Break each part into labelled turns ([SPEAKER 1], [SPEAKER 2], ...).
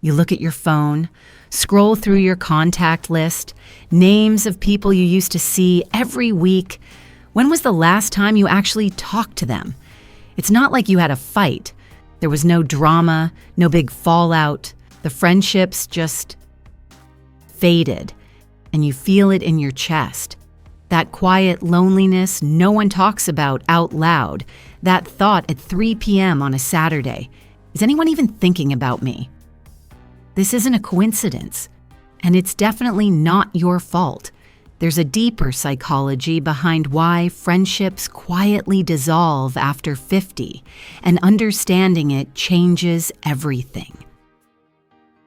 [SPEAKER 1] You look at your phone, scroll through your contact list, names of people you used to see every week. When was the last time you actually talked to them? It's not like you had a fight. There was no drama, no big fallout. The friendships just faded, and you feel it in your chest. That quiet loneliness no one talks about out loud, that thought at 3 p.m. on a Saturday, is anyone even thinking about me? This isn't a coincidence, and it's definitely not your fault. There's a deeper psychology behind why friendships quietly dissolve after 50, and understanding it changes everything.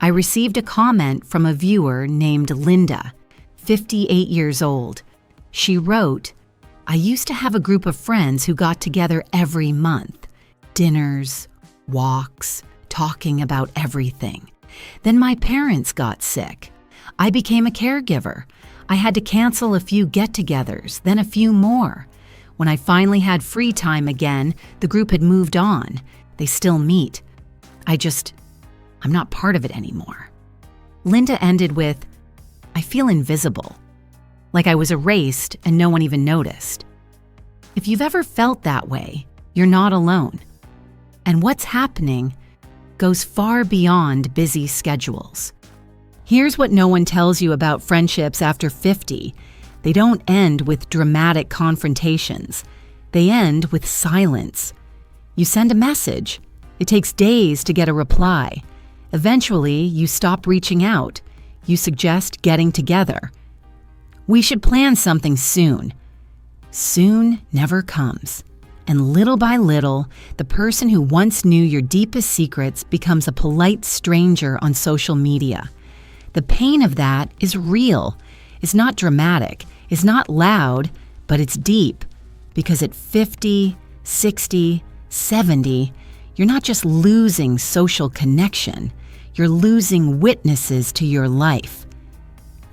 [SPEAKER 1] I received a comment from a viewer named Linda, 58 years old. She wrote, "I used to have a group of friends who got together every month. Dinners, walks, talking about everything. Then my parents got sick. I became a caregiver. I had to cancel a few get-togethers, then a few more. When I finally had free time again, the group had moved on. They still meet. I'm not part of it anymore." Linda ended with, "I feel invisible, like I was erased and no one even noticed." If you've ever felt that way, you're not alone. And what's happening goes far beyond busy schedules. Here's what no one tells you about friendships after 50. They don't end with dramatic confrontations. They end with silence. You send a message. It takes days to get a reply. Eventually, you stop reaching out. You suggest getting together. We should plan something soon. Soon never comes. And little by little, the person who once knew your deepest secrets becomes a polite stranger on social media. The pain of that is real. It's not dramatic. It's not loud, but it's deep. Because at 50, 60, 70, you're not just losing social connection. You're losing witnesses to your life.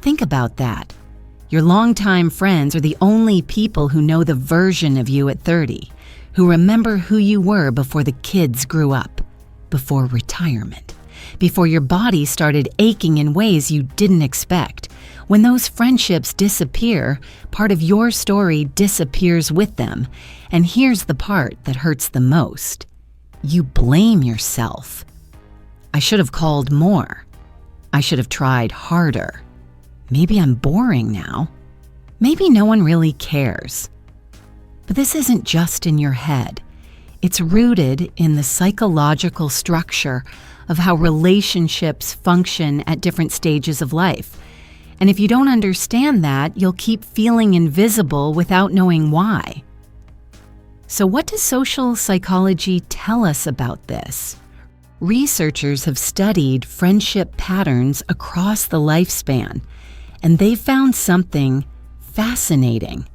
[SPEAKER 1] Think about that. Your longtime friends are the only people who know the version of you at 30, who remember who you were before the kids grew up, before retirement, before your body started aching in ways you didn't expect. When those friendships disappear, part of your story disappears with them. And here's the part that hurts the most. You blame yourself. I should have called more. I should have tried harder. Maybe I'm boring now. Maybe no one really cares. But this isn't just in your head. It's rooted in the psychological structure of how relationships function at different stages of life. And if you don't understand that, you'll keep feeling invisible without knowing why. So what does social psychology tell us about this? Researchers have studied friendship patterns across the lifespan, and they found something fascinating.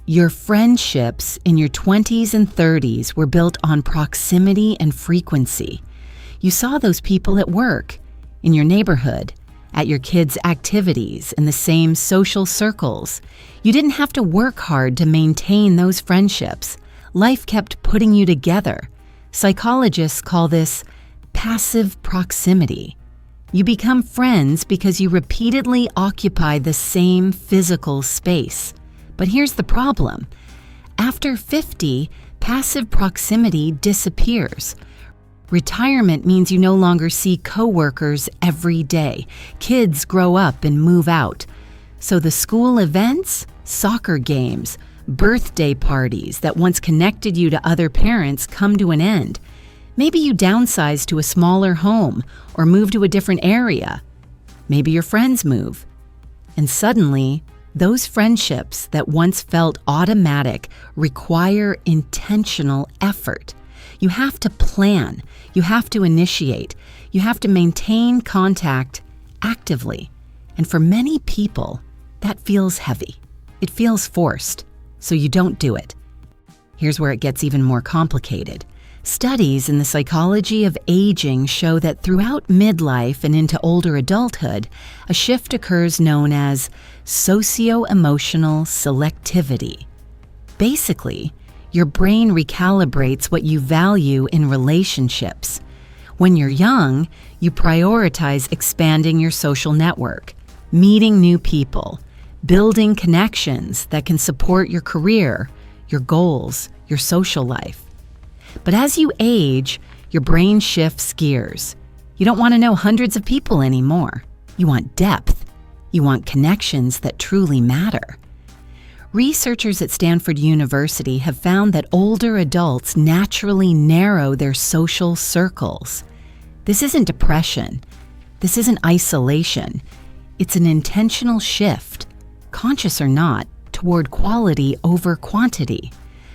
[SPEAKER 1] Your friendships in your 20s and 30s were built on proximity and frequency. You saw those people at work, in your neighborhood, at your kids' activities, in the same social circles. You didn't have to work hard to maintain those friendships. Life kept putting you together. Psychologists call this passive proximity. You become friends because you repeatedly occupy the same physical space. But here's the problem. After 50, passive proximity disappears. Retirement means you no longer see coworkers every day. Kids grow up and move out. So the school events, soccer games, birthday parties that once connected you to other parents come to an end. Maybe you downsize to a smaller home or move to a different area. Maybe your friends move. And suddenly, those friendships that once felt automatic require intentional effort. You have to plan. You have to initiate. You have to maintain contact actively. And for many people, that feels heavy. It feels forced, so you don't do it. Here's where it gets even more complicated. Studies in the psychology of aging show that throughout midlife and into older adulthood, a shift occurs known as socioemotional selectivity. Basically, your brain recalibrates what you value in relationships. When you're young, you prioritize expanding your social network, meeting new people, building connections that can support your career, your goals, your social life. But as you age, your brain shifts gears. You don't want to know hundreds of people anymore. You want depth. You want connections that truly matter. Researchers at Stanford University have found that older adults naturally narrow their social circles. This isn't depression. This isn't isolation. It's an intentional shift, conscious or not, toward quality over quantity.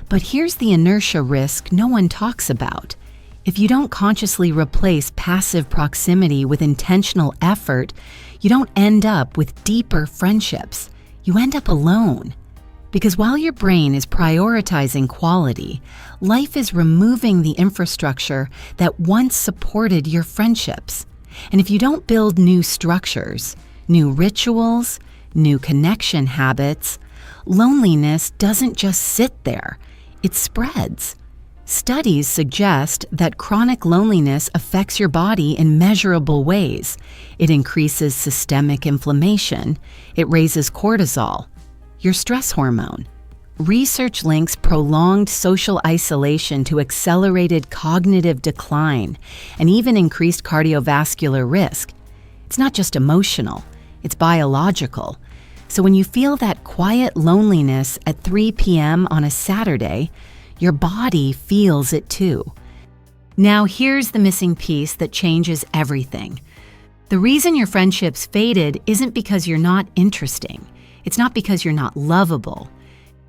[SPEAKER 1] But here's the inertia risk no one talks about. If you don't consciously replace passive proximity with intentional effort, you don't end up with deeper friendships. You end up alone. Because while your brain is prioritizing quality, life is removing the infrastructure that once supported your friendships. And if you don't build new structures, new rituals, new connection habits, loneliness doesn't just sit there, it spreads. Studies suggest that chronic loneliness affects your body in measurable ways. It increases systemic inflammation. It raises cortisol, your stress hormone. Research links prolonged social isolation to accelerated cognitive decline and even increased cardiovascular risk. It's not just emotional, it's biological. So when you feel that quiet loneliness at 3 p.m. on a Saturday, your body feels it too. Now here's the missing piece that changes everything. The reason your friendships faded isn't because you're not interesting. It's not because you're not lovable.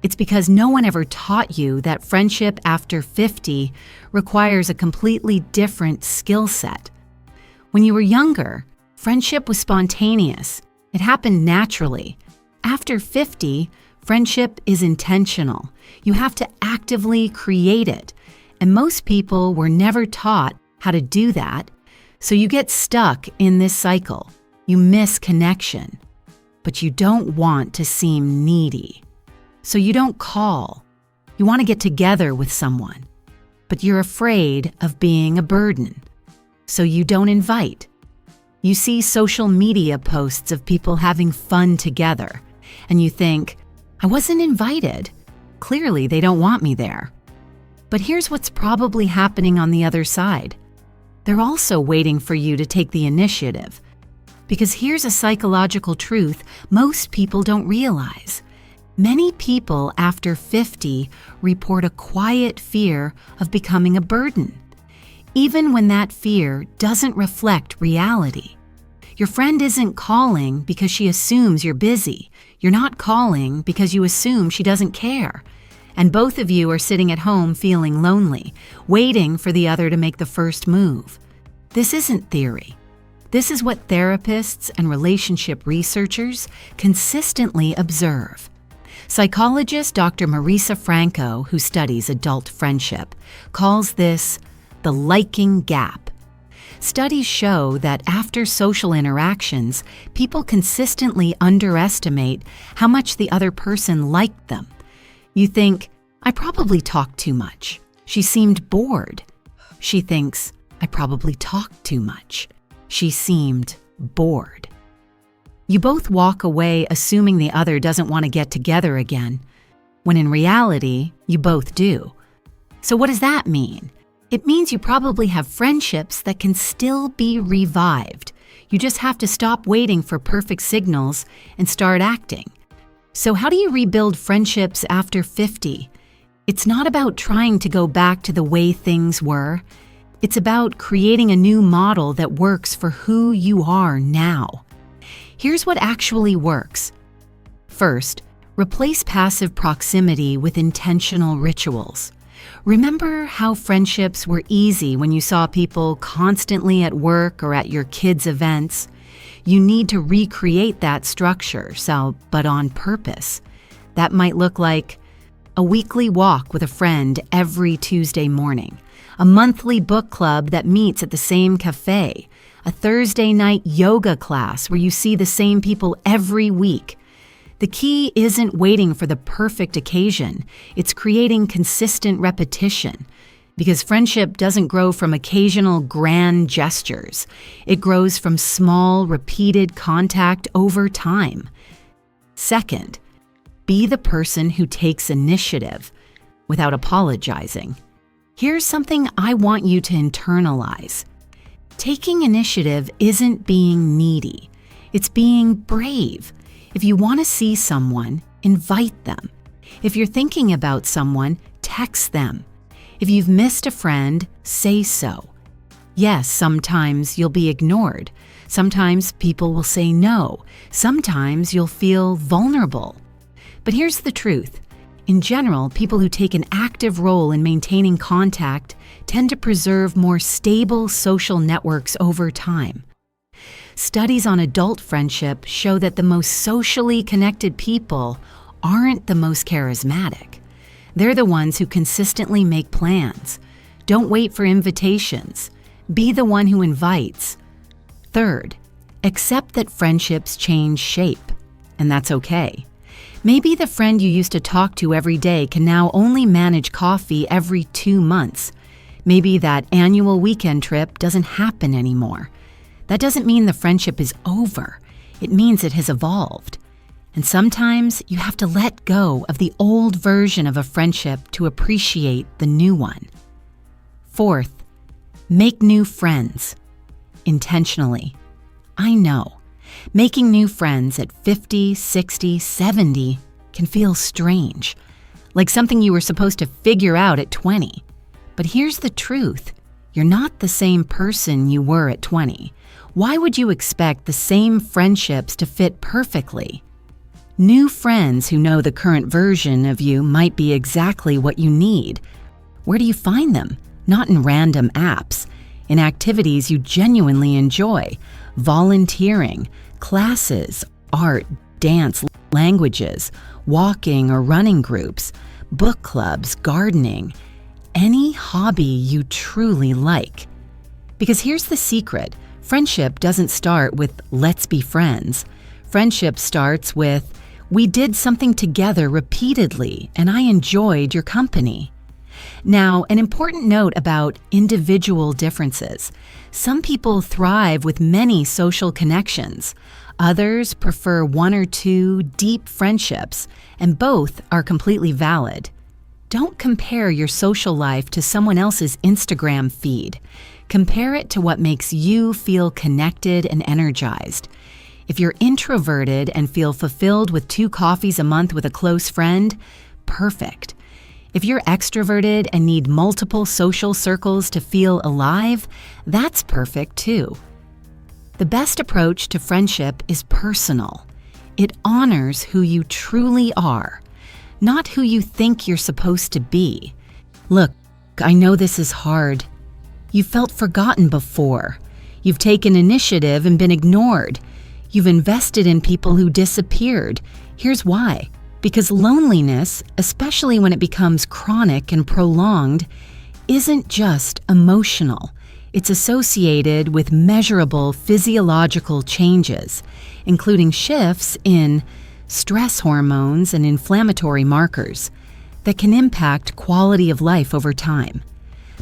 [SPEAKER 1] It's because no one ever taught you that friendship after 50 requires a completely different skill set. When you were younger, friendship was spontaneous. It happened naturally. After 50, friendship is intentional. You have to actively create it. And most people were never taught how to do that. So you get stuck in this cycle. You miss connection. But you don't want to seem needy. So you don't call. You want to get together with someone. But you're afraid of being a burden. So you don't invite. You see social media posts of people having fun together. And you think, I wasn't invited. Clearly, they don't want me there. But here's what's probably happening on the other side. They're also waiting for you to take the initiative. Because here's a psychological truth most people don't realize. Many people after 50 report a quiet fear of becoming a burden, even when that fear doesn't reflect reality. Your friend isn't calling because she assumes you're busy. You're not calling because you assume she doesn't care. And both of you are sitting at home feeling lonely, waiting for the other to make the first move. This isn't theory. This is what therapists and relationship researchers consistently observe. Psychologist Dr. Marisa Franco, who studies adult friendship, calls this the liking gap. Studies show that after social interactions, people consistently underestimate how much the other person liked them. You think, I probably talked too much. She seemed bored. She thinks, I probably talked too much. She seemed bored. You both walk away assuming the other doesn't want to get together again, when in reality, you both do. So what does that mean? It means you probably have friendships that can still be revived. You just have to stop waiting for perfect signals and start acting. So how do you rebuild friendships after 50? It's not about trying to go back to the way things were. It's about creating a new model that works for who you are now. Here's what actually works. First, replace passive proximity with intentional rituals. Remember how friendships were easy when you saw people constantly at work or at your kids' events? You need to recreate that structure, but on purpose. That might look like a weekly walk with a friend every Tuesday morning, a monthly book club that meets at the same cafe, a Thursday night yoga class where you see the same people every week. The key isn't waiting for the perfect occasion. It's creating consistent repetition. Because friendship doesn't grow from occasional grand gestures. It grows from small, repeated contact over time. Second, be the person who takes initiative without apologizing. Here's something I want you to internalize. Taking initiative isn't being needy. It's being brave. If you want to see someone, invite them. If you're thinking about someone, text them. If you've missed a friend, say so. Yes, sometimes you'll be ignored. Sometimes people will say no. Sometimes you'll feel vulnerable. But here's the truth. In general, people who take an active role in maintaining contact tend to preserve more stable social networks over time. Studies on adult friendship show that the most socially connected people aren't the most charismatic. They're the ones who consistently make plans. Don't wait for invitations. Be the one who invites. Third, accept that friendships change shape, and that's okay. Maybe the friend you used to talk to every day can now only manage coffee every 2 months. Maybe that annual weekend trip doesn't happen anymore. That doesn't mean the friendship is over. It means it has evolved. And sometimes you have to let go of the old version of a friendship to appreciate the new one. Fourth, make new friends. Intentionally. I know. Making new friends at 50, 60, 70 can feel strange, like something you were supposed to figure out at 20. But here's the truth. You're not the same person you were at 20. Why would you expect the same friendships to fit perfectly? New friends who know the current version of you might be exactly what you need. Where do you find them? Not in random apps. In activities you genuinely enjoy. Volunteering, classes, art, dance, languages, walking or running groups, book clubs, gardening, any hobby you truly like. Because here's the secret, friendship doesn't start with let's be friends. Friendship starts with we did something together repeatedly and I enjoyed your company. Now, an important note about individual differences. Some people thrive with many social connections. Others prefer 1 or 2 deep friendships, and both are completely valid. Don't compare your social life to someone else's Instagram feed. Compare it to what makes you feel connected and energized. If you're introverted and feel fulfilled with 2 coffees a month with a close friend, perfect. If you're extroverted and need multiple social circles to feel alive, that's perfect too. The best approach to friendship is personal. It honors who you truly are, not who you think you're supposed to be. Look, I know this is hard. You've felt forgotten before. You've taken initiative and been ignored. You've invested in people who disappeared. Here's why. Because loneliness, especially when it becomes chronic and prolonged, isn't just emotional. It's associated with measurable physiological changes, including shifts in stress hormones and inflammatory markers that can impact quality of life over time.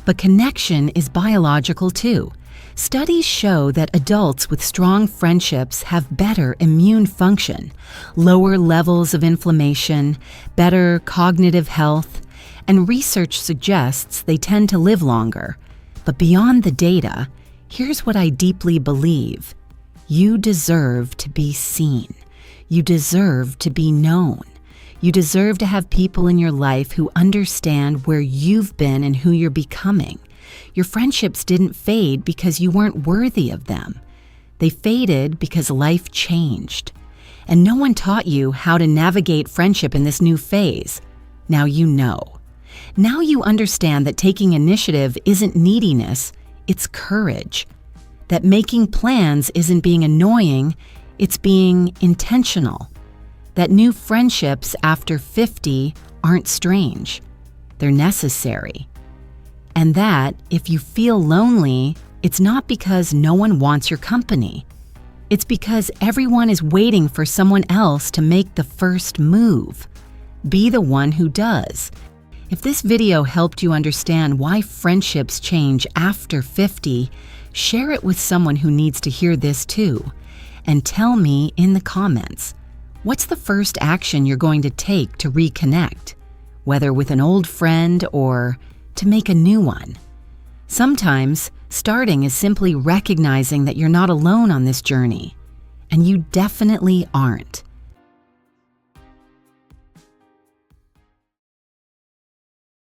[SPEAKER 1] But connection is biological too. Studies show that adults with strong friendships have better immune function, lower levels of inflammation, better cognitive health, and research suggests they tend to live longer. But beyond the data, here's what I deeply believe. You deserve to be seen. You deserve to be known. You deserve to have people in your life who understand where you've been and who you're becoming. Your friendships didn't fade because you weren't worthy of them. They faded because life changed. And no one taught you how to navigate friendship in this new phase. Now you know. Now you understand that taking initiative isn't neediness, it's courage. That making plans isn't being annoying, it's being intentional. That new friendships after 50 aren't strange. They're necessary. And that if you feel lonely, it's not because no one wants your company. It's because everyone is waiting for someone else to make the first move. Be the one who does. If this video helped you understand why friendships change after 50, share it with someone who needs to hear this too. And tell me in the comments, what's the first action you're going to take to reconnect, whether with an old friend or to make a new one? Sometimes, starting is simply recognizing that you're not alone on this journey. And you definitely aren't.